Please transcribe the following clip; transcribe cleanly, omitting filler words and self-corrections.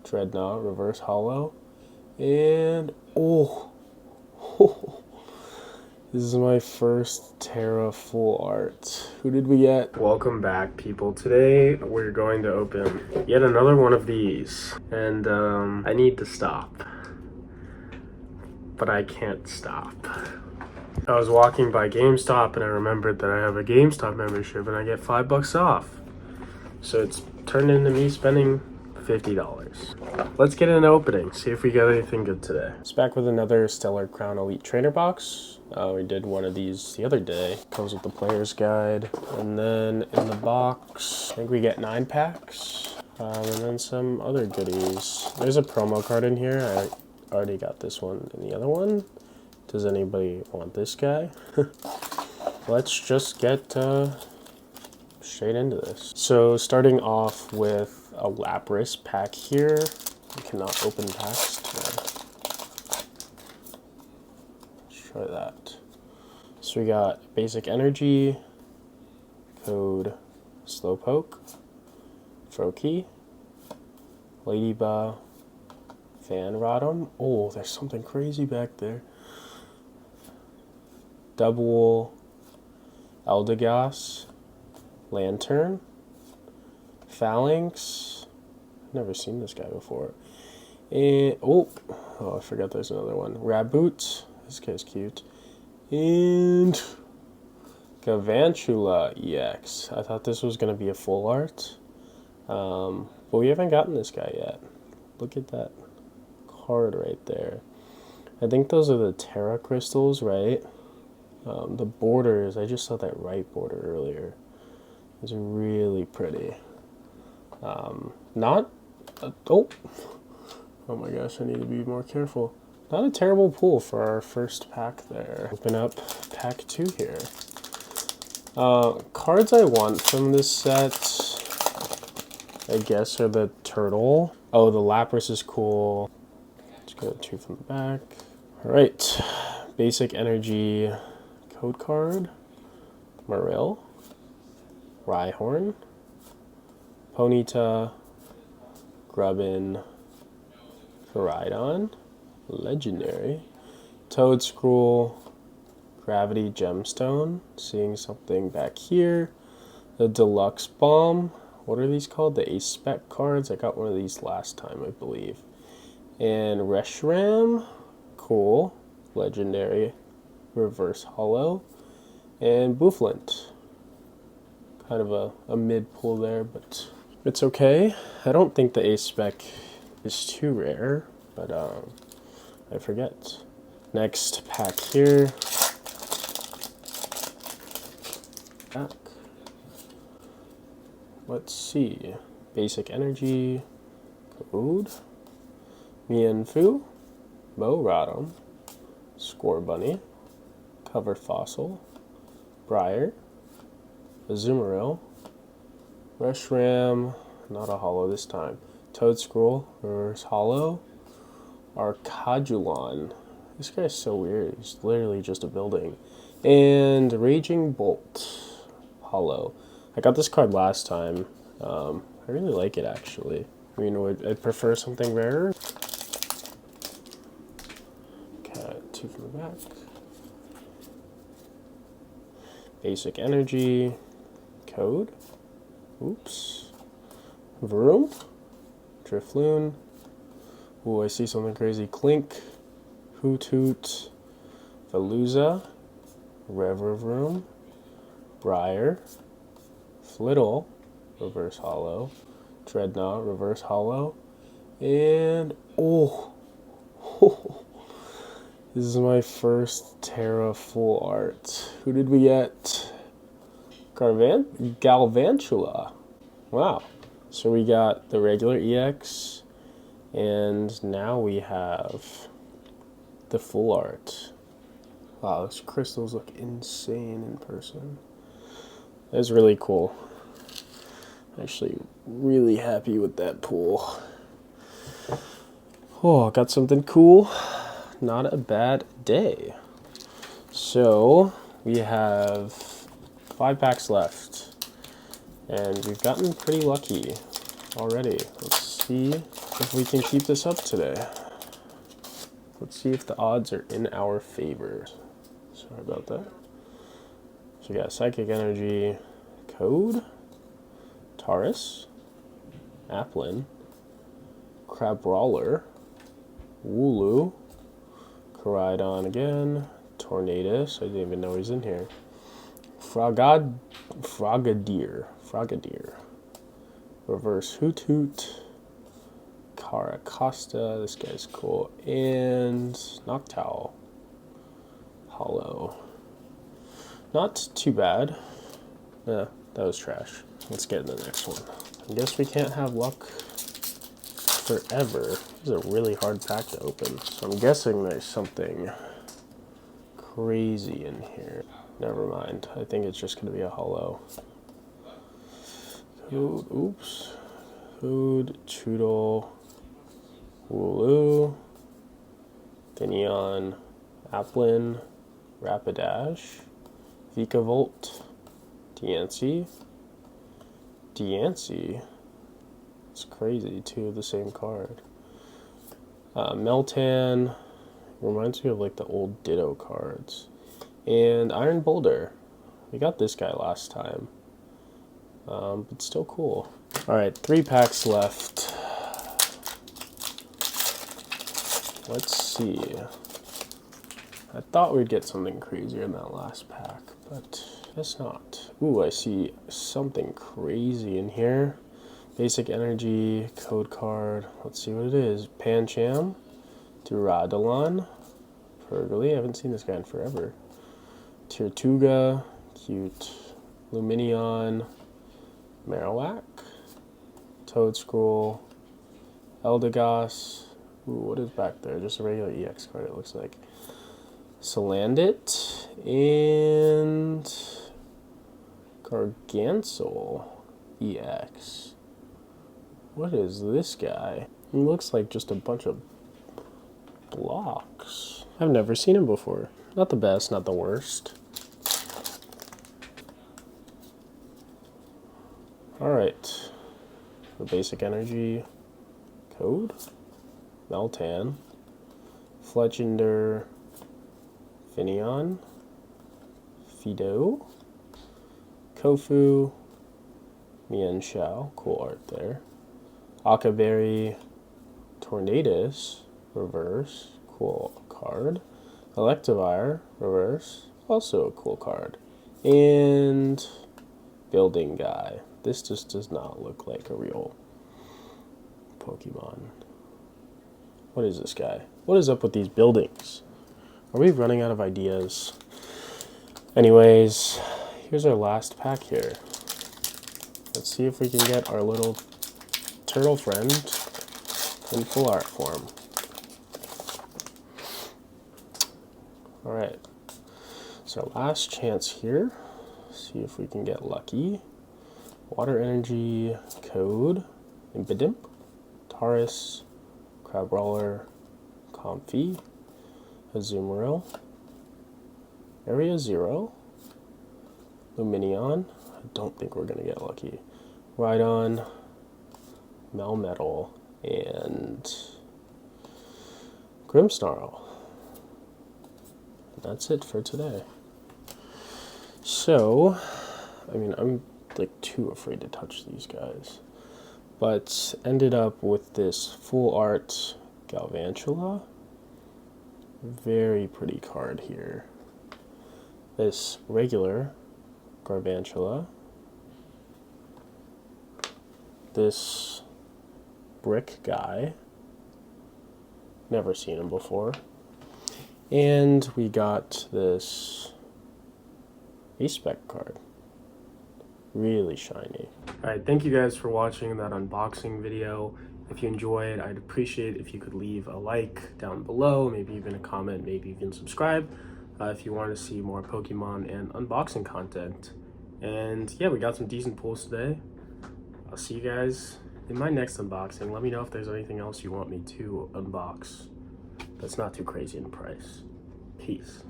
Dreadnought, reverse hollow. And, oh, this is my first TERRA full art. Who did we get? Welcome back, people. Today, we're going to open yet another one of these. And, I need to stop. But I can't stop. I was walking by GameStop and I remembered that I have a GameStop membership and I get $5 off. So it's turned into me spending $50. Let's get an opening, see if we got anything good today. It's back with another Stellar Crown Elite Trainer box. We did one of these the other day. Comes with the player's guide. And then in the box, I think we get 9 packs. And then some other goodies. There's a promo card in here. I already got this one and the other one. Does anybody want this guy? Let's just get straight into this. So starting off with a Lapras pack here. We cannot open packs today. Let's try that. So we got Basic Energy, code Slowpoke, Froakie, Ladybug, Fan Rotom. Oh, there's something crazy back there. Double Eldegoss, Lantern, Phalanx. Never seen this guy before. And oh, I forgot there's another one. Raboot. This guy's cute. And Galvantula EX. I thought this was gonna be a full art, but we haven't gotten this guy yet. Look at that card right there. I think those are the TERRA crystals, right? The borders, I just saw that right border earlier. It's really pretty. Oh my gosh, I need to be more careful. Not a terrible pull for our first pack there. Open up pack 2 here. Cards I want from this set, I guess, are the turtle. Oh, the Lapras is cool. Let's go 2 from the back. All right, Basic Energy code card, Marill, Rhyhorn, Ponyta, Grubbin, Koraidon, Legendary, Toedscruel, Gravity Gemstone, seeing something back here, the Deluxe Bomb. What are these called? The Ace Spec cards. I got one of these last time, I believe. And Reshiram, cool, Legendary, reverse hollow, and Bouffalant. Kind of a mid pull there, but it's okay. I don't think the Ace Spec is too rare, but I forget. Next pack here. Back. Let's see. Basic Energy code, Mienfoo, Bo Rotom, Scorbunny, Cover Fossil, Briar, Azumarill, Reshiram, not a hollow this time, Toedscruel, reverse hollow, Arcadulon. This guy's so weird, he's literally just a building. And Raging Bolt, hollow. I got this card last time. I really like it actually. I mean, I'd prefer something rarer. Okay, 2 from the back. Basic Energy, code, oops, Vroom, Drifloon, ooh, I see something crazy, Clink, Hoothoot, Veluza, Revavroom, Briar, Flittle, reverse hollow, Dreadnought, reverse hollow, and this is my first TERRA full art. Who did we get? Galvantula. Wow. So we got the regular EX, and now we have the full art. Wow, those crystals look insane in person. That's really cool. Actually, really happy with that pull. Oh, got something cool. Not a bad day. So we have 5 packs left, and we've gotten pretty lucky already. Let's see if we can keep this up today. Let's see if the odds are in our favor. Sorry about that. So we got Psychic Energy, Code, Taurus, Applin, Crabrawler, Wooloo, Koraidon again, Tornadus, I didn't even know he's in here, Frogadier, Reverse Hoot Hoot, Caracosta, this guy's cool, and Noctowl, Hollow. Not too bad. Yeah, that was trash. Let's get in the next one. I guess we can't have luck forever. This is a really hard pack to open. So I'm guessing there's something crazy in here. Never mind. I think it's just going to be a hollow. Code, oops. Code, Choodle, Wooloo, Finneon, Applin, Rapidash, Vikavolt, Diancie. It's crazy, two of the same card. Meltan, reminds me of like the old Ditto cards. And Iron Boulder. We got this guy last time. But still cool. Alright, 3 packs left. Let's see. I thought we'd get something crazier in that last pack, but guess not. Ooh, I see something crazy in here. Basic Energy, Code Card. Let's see what it is. Pancham, Duraludon, Pergly. I haven't seen this guy in forever. Tirtuga, cute. Lumineon, Marowak, Toadscroll, Eldegoss. Ooh, what is back there? Just a regular EX card, it looks like. Salandit, and Gargantuar EX. What is this guy? He looks like just a bunch of blocks. I've never seen him before. Not the best, not the worst. Alright. The Basic Energy Code. Meltan. Fletchinder. Finneon. Fido. Kofu. Mienshao. Cool art there. Akaberry. Tornadus. Reverse. Cool card. Electivire. Reverse. Also a cool card. And Building Guy. This just does not look like a real Pokemon. What is this guy? What is up with these buildings? Are we running out of ideas? Anyways, here's our last pack here. Let's see if we can get our little turtle friend in full art form. Alright, so last chance here. See if we can get lucky. Water Energy Code, Impidimp, Taurus, Crabrawler, Comfey, Azumarill, Area 0, Lumineon. I don't think we're going to get lucky. Rhydon, Melmetal, and Grimmsnarl. And that's it for today. So, I mean, I'm like too afraid to touch these guys. But ended up with this full art Galvantula. Very pretty card here. This regular Garvantula. This brick guy. Never seen him before. And we got this A-Spec card. Really shiny. Alright, thank you guys for watching that unboxing video. If you enjoyed, I'd appreciate if you could leave a like down below, maybe even a comment, maybe even subscribe if you want to see more Pokemon and unboxing content. And yeah, we got some decent pulls today. I'll see you guys in my next unboxing. Let me know if there's anything else you want me to unbox that's not too crazy in price. Peace.